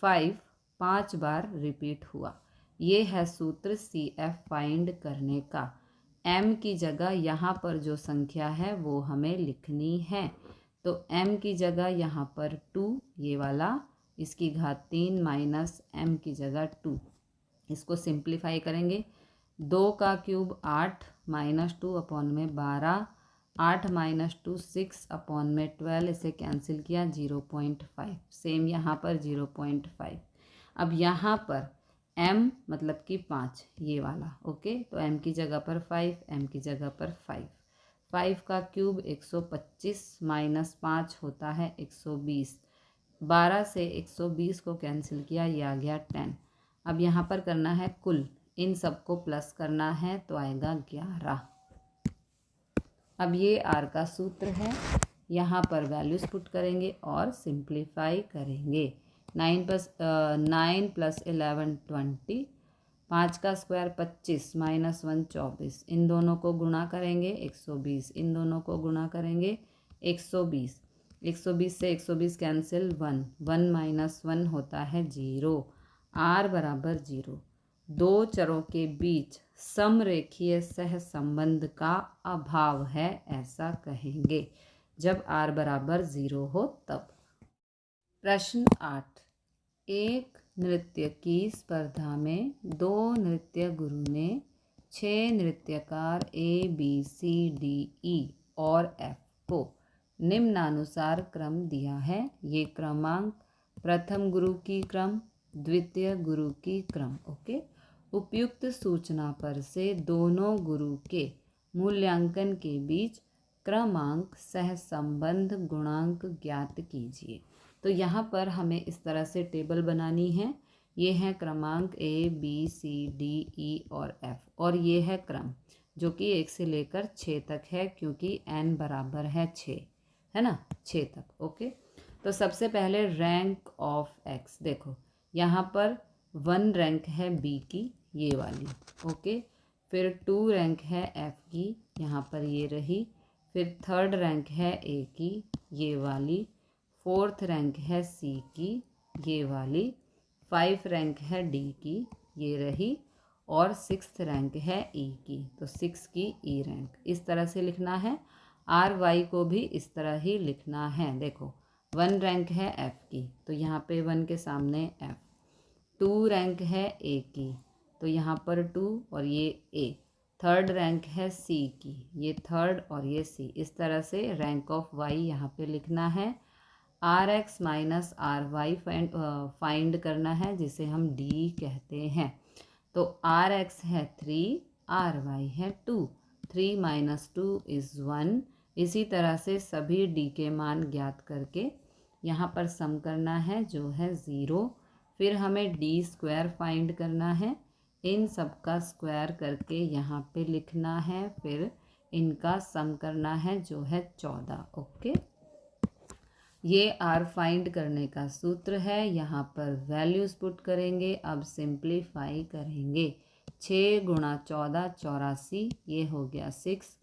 5 5 बार रिपीट हुआ। ये है सूत्र सी एफ फाइंड करने का। m की जगह यहाँ पर जो संख्या है वो हमें लिखनी है। तो m की जगह यहाँ पर 2, ये वाला, इसकी घात 3 माइनस m की जगह 2। इसको सिंप्लीफाई करेंगे, 2 का क्यूब 8 -2 अपॉन में 12, 8 -2 6 अपॉन में 12, इसे कैंसिल किया 0.5। सेम यहाँ पर 0.5। अब यहाँ पर m मतलब कि 5, ये वाला। ओके, तो m की जगह पर 5, m की जगह पर 5। 5 का क्यूब 125 माइनस 5 होता है 120। 12 से 120 को कैंसिल किया, ये आ गया 10। अब यहाँ पर करना है कुल, इन सबको प्लस करना है तो आएगा 11। अब ये आर का सूत्र है, यहाँ पर वैल्यूज पुट करेंगे और सिंप्लीफाई करेंगे। 9 + 11 20, 5 का स्क्वायर 25 -1 24, इन दोनों को गुणा करेंगे 120, इन दोनों को गुणा करेंगे 120। 120 से 120 कैंसिल, 1 1 - 1 होता है 0। r बराबर 0। दो चरों के बीच समरेखीय सहसंबंध का अभाव है, ऐसा कहेंगे जब r बराबर 0 हो तब। प्रश्न 8, एक नृत्य की स्पर्धा में 2 नृत्य गुरु ने 6 नृत्यकार A B C D E और F को निम्नानुसार क्रम दिया है। ये क्रमांक प्रथम गुरु की क्रम, द्वितीय गुरु की क्रम। ओके, उपयुक्त सूचना पर से दोनों गुरु के मूल्यांकन के बीच क्रमांक सहसंबंध गुणांक ज्ञात कीजिए। तो यहाँ पर हमें इस तरह से टेबल बनानी है। ये है क्रमांक A B C D E और F, और ये है क्रम जो कि 1 से लेकर 6 तक है क्योंकि n बराबर है 6, है ना, 6 तक। ओके, तो सबसे पहले रैंक ऑफ x, देखो यहाँ पर 1 रैंक है B की, ये वाली। ओके, फिर 2 रैंक है F की, यहाँ पर ये रही। फिर 3rd रैंक है A की, ये वाली। 4th रैंक है C की, ये वाली। 5 रैंक है D की, ये रही। और 6th रैंक है E की, तो 6 की E रैंक। इस तरह से लिखना है। RY को भी इस तरह ही लिखना है। देखो 1 रैंक है F की, तो यहाँ पे 1 के सामने F। 2 रैंक है A की, तो यहाँ पर 2 और ये A। 3rd रैंक है C की, ये 3rd और ये C। इस तरह से रैंक ऑफ Y यहाँ पे लिखना है। RX माइनस RY फाइंड करना है, जिसे हम D कहते हैं। तो RX है 3, RY है 2। 3 - 2 = 1। इसी तरह से सभी D के मान ज्ञात करके यहाँ पर सम करना है जो है 0। फिर हमें D स्क्वायर फाइंड करना है, इन सब का स्क्वायर करके यहाँ पे लिखना है, फिर इनका सम करना है जो है 14। ओके, ये R फाइंड करने का सूत्र है। यहाँ पर वैल्यूज पुट करेंगे, अब सिंप्लीफाई करेंगे। 6 × 14 84, ये हो गया 6।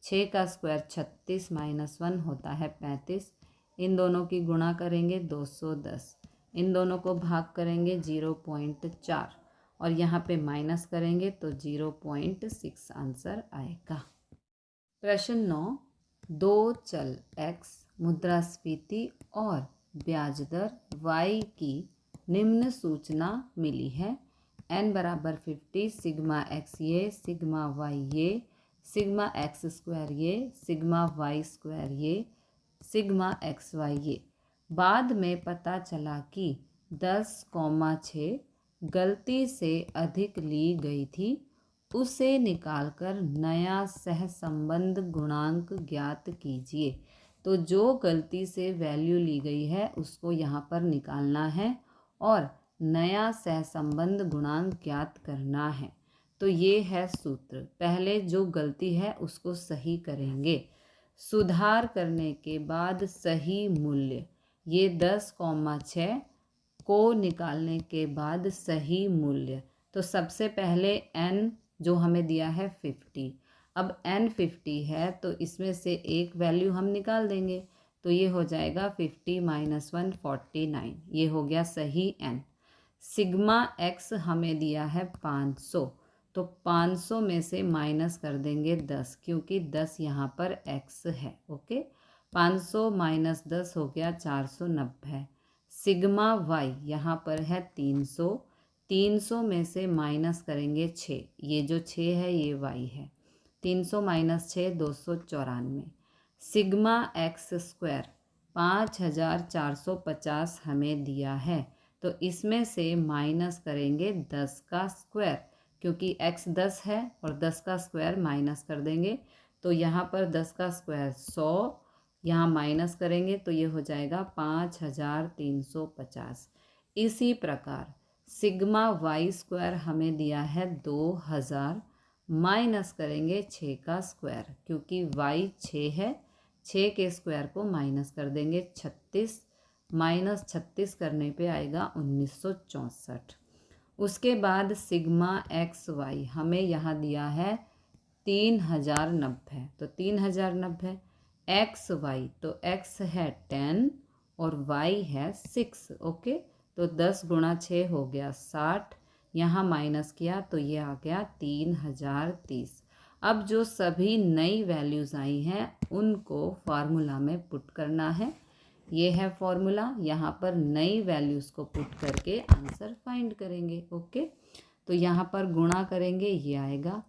6 का स्क्वायर 36 - 1 होता है 35। इन दोनों की गुणा करेंगे 210, इन दोनों को भाग करेंगे 0.4 और यहाँ पे माइनस करेंगे तो 0.6 आंसर आएगा। प्रश्न 9, दो चल x, मुद्रास्फीति और ब्याज दर y की निम्न सूचना मिली है। n बराबर 50, सिग्मा x ये, सिग्मा y ये, सिग्मा x स्क्वायर ये, सिग्मा y स्क्वायर ये, सिग्मा xy ये। बाद में पता चला कि 10,6 गलती से अधिक ली गई थी। उसे निकालकर नया सहसंबंध गुणांक ज्ञात कीजिए। तो जो गलती से वैल्यू ली गई है उसको यहाँ पर निकालना है और नया सहसंबंध गुणांक ज्ञात करना है। तो ये है सूत्र। पहले जो गलती है उसको सही करेंगे। सुधार करने के बाद सही मूल्य, ये 10,6 को निकालने के बाद सही मूल्य। तो सबसे पहले n जो हमें दिया है 50, अब n 50 है तो इसमें से एक वैल्यू हम निकाल देंगे। तो ये हो जाएगा 50 - 1 49, ये हो गया सही n। सिग्मा x हमें दिया है 500, तो 500 में से माइनस कर देंगे 10, क्योंकि 10 यहाँ पर x है। ओके, 500 - 10 हो गया 490। सिग्मा y यहाँ पर है 300, 300 में से माइनस करेंगे 6, ये जो 6 है ये y है। 300 - 6 294। सिग्मा x स्क्वायर 5450 हमें दिया है, तो इसमें से माइनस करेंगे 10 का स्क्वायर, क्योंकि x 10 है और 10 का स्क्वायर माइनस कर देंगे। तो यहाँ पर 10 का स्क्वायर 100, यहाँ माइनस करेंगे तो ये हो जाएगा 5350। इसी प्रकार सिग्मा y स्क्वायर हमें दिया है 2000, माइनस करेंगे 6 का स्क्वायर, क्योंकि y 6 है, 6 के स्क्वायर को माइनस कर देंगे 36, माइनस 36 करने पे आएगा 1964। उसके बाद सिग्मा एक्स वाई हमें यहाँ दिया है 3090, तो 3090 एक्स वाई, तो एक्स है 10 और वाई है 6। ओके, तो 10 × 6 हो गया 60, यहाँ माइनस किया तो ये आ गया 3030। अब जो सभी नई वैल्यूज़ आई हैं उनको फार्मूला में पुट करना है। ये है फॉर्मूला, यहाँ पर नई वैल्यूज़ को पुट करके आंसर फाइंड करेंगे। ओके, तो यहाँ पर गुणा करेंगे ये आएगा,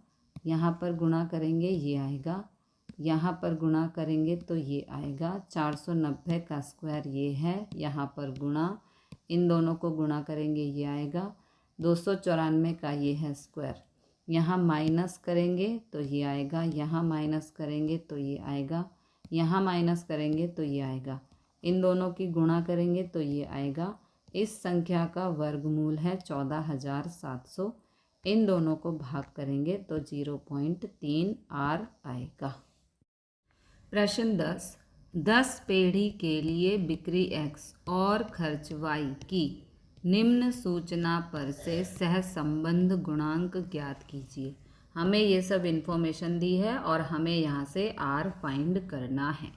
यहाँ पर गुणा करेंगे ये आएगा, यहाँ पर गुणा करेंगे तो ये आएगा। 490 का स्क्वायर ये है, यहाँ पर गुणा, इन दोनों को गुणा करेंगे ये आएगा। 294 का ये है स्क्वायर, यहाँ माइनस करेंगे तो ये आएगा, यहाँ माइनस करेंगे तो ये आएगा, यहाँ माइनस करेंगे तो ये आएगा, इन दोनों की गुणा करेंगे तो ये आएगा। इस संख्या का वर्गमूल है 14700, इन दोनों को भाग करेंगे तो 0.3 R आएगा। प्रश्न 10 पेढ़ी के लिए बिक्री x और खर्च y की निम्न सूचना पर से सहसंबंध गुणांक ज्ञात कीजिए। हमें ये सब इन्फॉर्मेशन दी है और हमें यहाँ से R फाइंड करना है।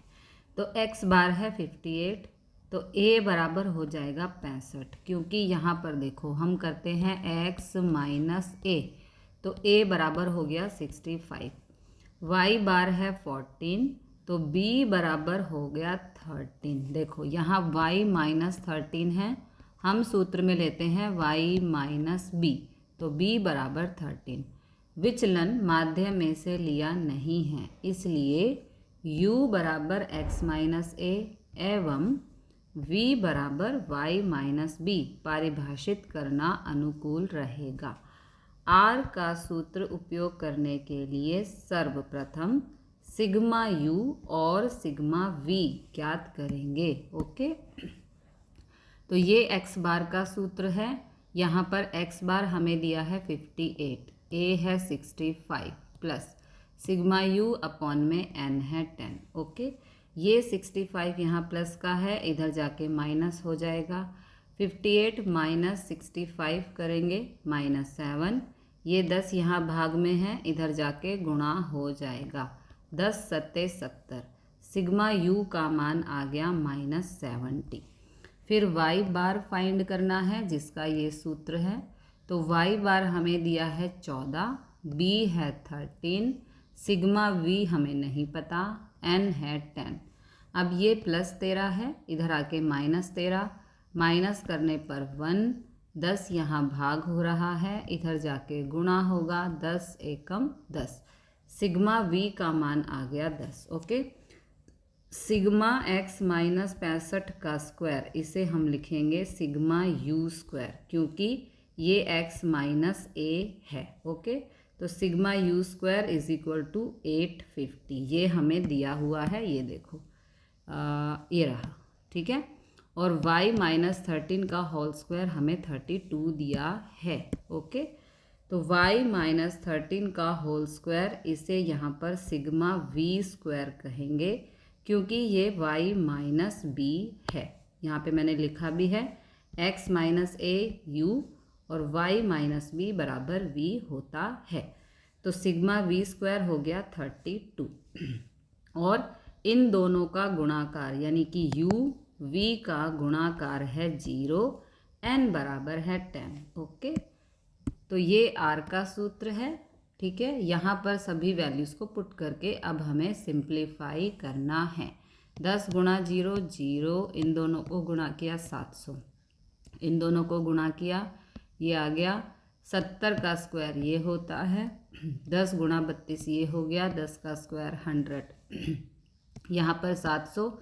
तो x बार है 58, तो a बराबर हो जाएगा 65, क्योंकि यहाँ पर देखो हम करते हैं x - a, तो a बराबर हो गया 65। y बार है 14, तो b बराबर हो गया 13। देखो यहाँ y - 13 है, हम सूत्र में लेते हैं y - b, तो b बराबर 13। विचलन माध्य में से लिया नहीं है, इसलिए u बराबर x - a एवं v बराबर y - b परिभाषित करना अनुकूल रहेगा। r का सूत्र उपयोग करने के लिए सर्वप्रथम सिग्मा u और सिग्मा v ज्ञात करेंगे। ओके, तो ये x बार का सूत्र है। यहाँ पर x बार हमें दिया है 58, a है 65 प्लस सिग्मा u अपॉन में n है 10। ओके, ये 65 यहाँ प्लस का है, इधर जाके माइनस हो जाएगा। 58 - 65 करेंगे -7, ये 10 यहाँ भाग में है, इधर जाके गुणा हो जाएगा। 10 × 7 = 70, सिग्मा u का मान आ गया -70। फिर y बार फाइंड करना है, जिसका ये सूत्र है। तो y बार हमें दिया है 14, b है 13, सिग्मा वी हमें नहीं पता, n है 10। अब ये +13 है, इधर आके -13, माइनस करने पर 1, 10 यहाँ भाग हो रहा है, इधर जाके गुणा होगा, 10 एकम 10। सिग्मा वी का मान आ गया 10। ओके, सिग्मा x माइनस 65 का स्क्वायर, इसे हम लिखेंगे सिग्मा यू स्क्वायर, क्योंकि ये x माइनस a है। ओके, तो sigma U square is equal to 850, ये हमें दिया हुआ है, ये देखो ये रहा। ठीक है, और y माइनस 13 का होल स्क्वायर हमें 32 दिया है। ओके, तो y माइनस 13 का होल स्क्वायर, इसे यहाँ पर सिग्मा v स्क्वायर कहेंगे, क्योंकि ये y माइनस बी है। यहाँ पे मैंने लिखा भी है x माइनस ए यू और y माइनस बी बराबर v होता है। तो सिग्मा v स्क्वायर हो गया 32, और इन दोनों का गुणाकार यानी कि u v का गुणाकार है 0, n बराबर है 10। ओके, तो ये r का सूत्र है। ठीक है, यहाँ पर सभी वैल्यूज़ को पुट करके अब हमें सिंप्लीफाई करना है। 10 गुणा 0 0, इन दोनों को गुणा किया 700, इन दोनों को गुणा किया, ये आ गया 70 का स्क्वायर, ये होता है 10 गुणा 32, ये हो गया 10 का स्क्वायर 100। यहाँ पर 700,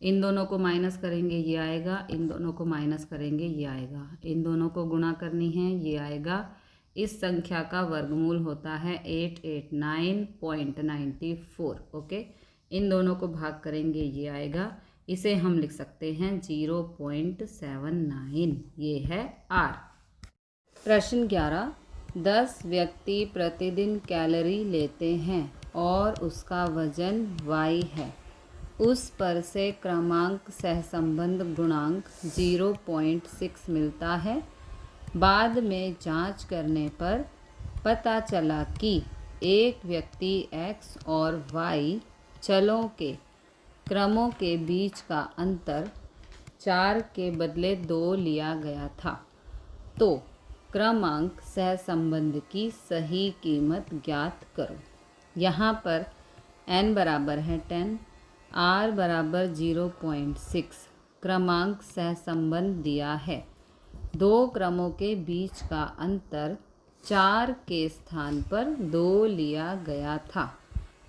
इन दोनों को माइनस करेंगे ये आएगा, इन दोनों को माइनस करेंगे ये आएगा, इन दोनों को गुणा करनी है ये आएगा। इस संख्या का वर्गमूल होता है 889.94। ओके, इन दोनों को भाग करेंगे ये आएगा, इसे हम लिख सकते हैं 0.79, ये है r। प्रश्न 11, 10 व्यक्ति प्रतिदिन कैलोरी लेते हैं और उसका वजन y है, उस पर से क्रमांक सहसंबंध गुणांक 0.6 मिलता है। बाद में जांच करने पर पता चला कि एक व्यक्ति x और y चलों के क्रमों के बीच का अंतर 4 के बदले 2 लिया गया था, तो क्रमांक सहसंबंध की सही कीमत ज्ञात करो। यहाँ पर n बराबर है 10, r बराबर 0.6, क्रमांक सहसंबंध दिया है। दो क्रमों के बीच का अंतर 4 के स्थान पर 2 लिया गया था,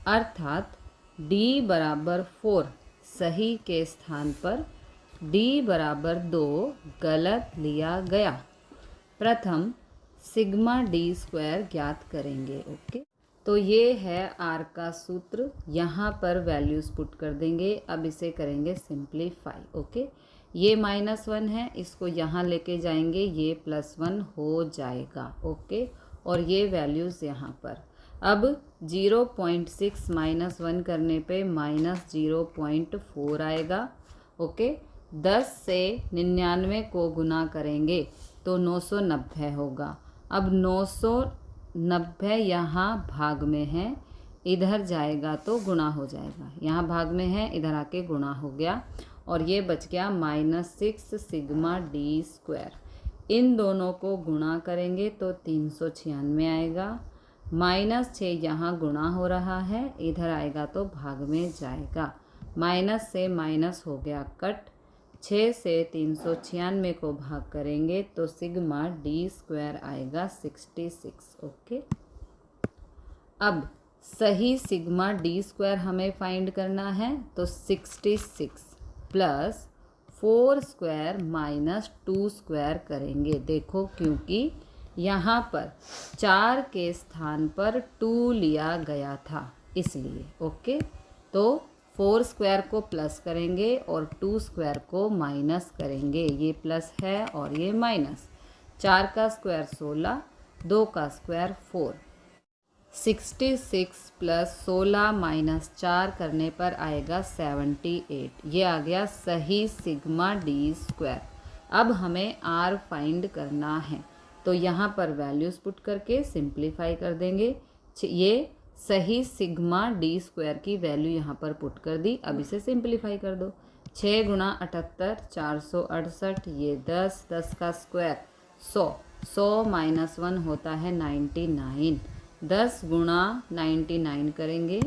अर्थात d बराबर 4 सही के स्थान पर d बराबर 2 गलत लिया गया। प्रथम सिग्मा d स्क्वायर ज्ञात करेंगे। ओके, तो ये है r का सूत्र, यहाँ पर वैल्यूज़ पुट कर देंगे। अब इसे करेंगे सिंप्लीफाई। ओके, ये -1 है, इसको यहाँ लेके जाएंगे, ये +1 हो जाएगा। ओके, और ये वैल्यूज़ यहाँ पर। अब 0.6 -1 करने पे -0.4 आएगा। ओके, 10 से 99 को गुना करेंगे तो 990 होगा। अब 990 यहाँ भाग में है, इधर जाएगा तो गुणा हो जाएगा, यहाँ भाग में है, इधर आके गुणा हो गया, और ये बच गया -6 सिग्मा d स्क्वायर। इन दोनों को गुणा करेंगे तो 396 आएगा। -6 यहाँ गुणा हो रहा है, इधर आएगा तो भाग में जाएगा, माइनस से माइनस हो गया कट। 6 से 396 को भाग करेंगे तो सिग्मा d स्क्वायर आएगा 66। ओके, अब सही सिग्मा d स्क्वायर हमें फाइंड करना है, तो 66 प्लस 4 स्क्वायर माइनस 2 स्क्वायर करेंगे। देखो, क्योंकि यहाँ पर 4 के स्थान पर 2 लिया गया था, इसलिए। ओके, तो 4 स्क्वायर को प्लस करेंगे और 2 स्क्वायर को माइनस करेंगे, ये प्लस है और ये माइनस। 4 का स्क्वायर 16, 2 का स्क्वायर 4। 66 प्लस 16 माइनस 4 करने पर आएगा 78, ये आ गया सही सिग्मा d स्क्वायर। अब हमें r फाइंड करना है, तो यहाँ पर वैल्यूज़ पुट करके सिंप्लीफाई कर देंगे। ये सही सिग्मा d स्क्वायर की वैल्यू यहाँ पर पुट कर दी। अब इसे सिंप्लीफाई कर दो। 6 गुणा 78 468, ये 10 का स्क्वायर 100, 100 -1 होता है 99, 10 गुणा 99 करेंगे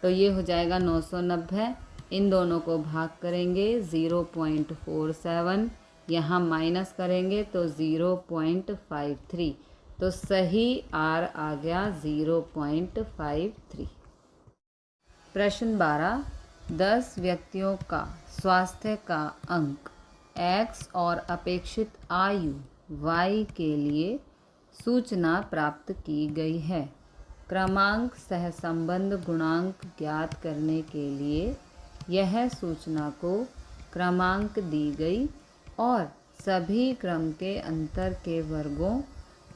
तो ये हो जाएगा 990। इन दोनों को भाग करेंगे 0.47, यहाँ माइनस करेंगे तो 0.53, तो सही आर आ गया 0.53। प्रश्न 12, 10 व्यक्तियों का स्वास्थ्य का अंक x और अपेक्षित आयु y के लिए सूचना प्राप्त की गई है। क्रमांक सहसंबंध गुणांक ज्ञात करने के लिए यह सूचना को क्रमांक दी गई और सभी क्रम के अंतर के वर्गों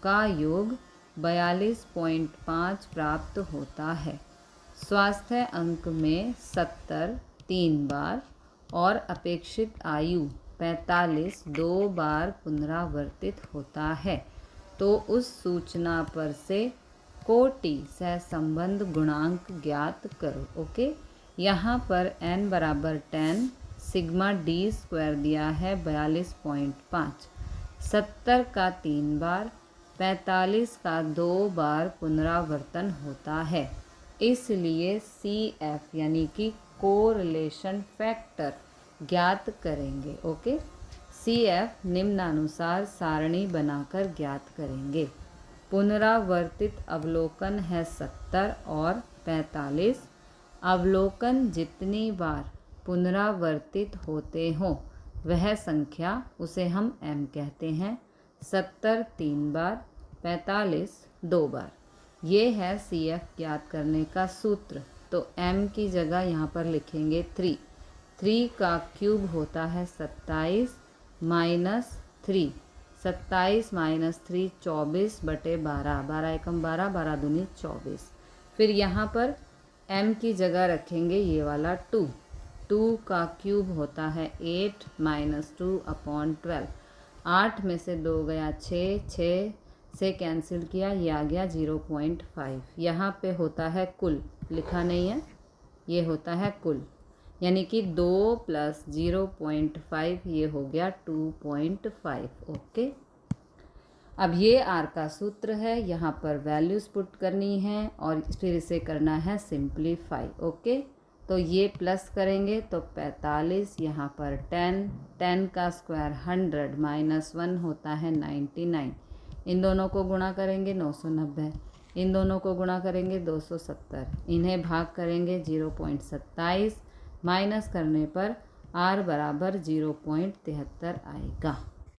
का योग 42.5 प्राप्त होता है। स्वास्थ्य अंक में 70 3 बार और अपेक्षित आयु 45 2 बार पुनरावर्तित होता है, तो उस सूचना पर से कोटि सहसंबंध गुणांक ज्ञात करो। ओके, यहाँ पर n बराबर 10, सिग्मा d स्क्वायर दिया है 42.5, 70 का 3 बार, 45 का 2 बार पुनरावर्तन होता है, इसलिए CF यानी कि कोरिलेशन फैक्टर ज्ञात करेंगे। ओके, CF निम्नानुसार सारणी बनाकर ज्ञात करेंगे। पुनरावर्तित अवलोकन है 70 और 45। अवलोकन जितनी बार पुनरावर्तित होते हों वह संख्या उसे हम m कहते हैं। 70 3 बार, 45 2 बार। ये है CF ज्ञात करने का सूत्र। तो m की जगह यहाँ पर लिखेंगे 3। 3 का क्यूब होता है 27 माइनस 3, 27 माइनस 3 24/12, 12 एकम 12, 12 दूनी 24। फिर यहाँ पर m की जगह रखेंगे ये वाला 2। 2 का क्यूब होता है 8 माइनस 2/12। 8 में से 2 गया 6, 6 से कैंसिल किया, ये आ गया 0.5। यहाँ पे होता है कुल, लिखा नहीं है, ये होता है कुल, यानी कि 2 + 0.5 ये हो गया 2.5। ओके, अब ये आर का सूत्र है, यहाँ पर वैल्यूज़ पुट करनी है और फिर इसे करना है सिंप्लीफाई। ओके, तो ये प्लस करेंगे तो 45, यहाँ पर 10, 10 का स्क्वायर 100 माइनस 1 होता है 99। इन दोनों को गुणा करेंगे 990, इन दोनों को गुणा करेंगे 270, इन्हें भाग करेंगे 0.27, माइनस करने पर r बराबर 0.73 आएगा।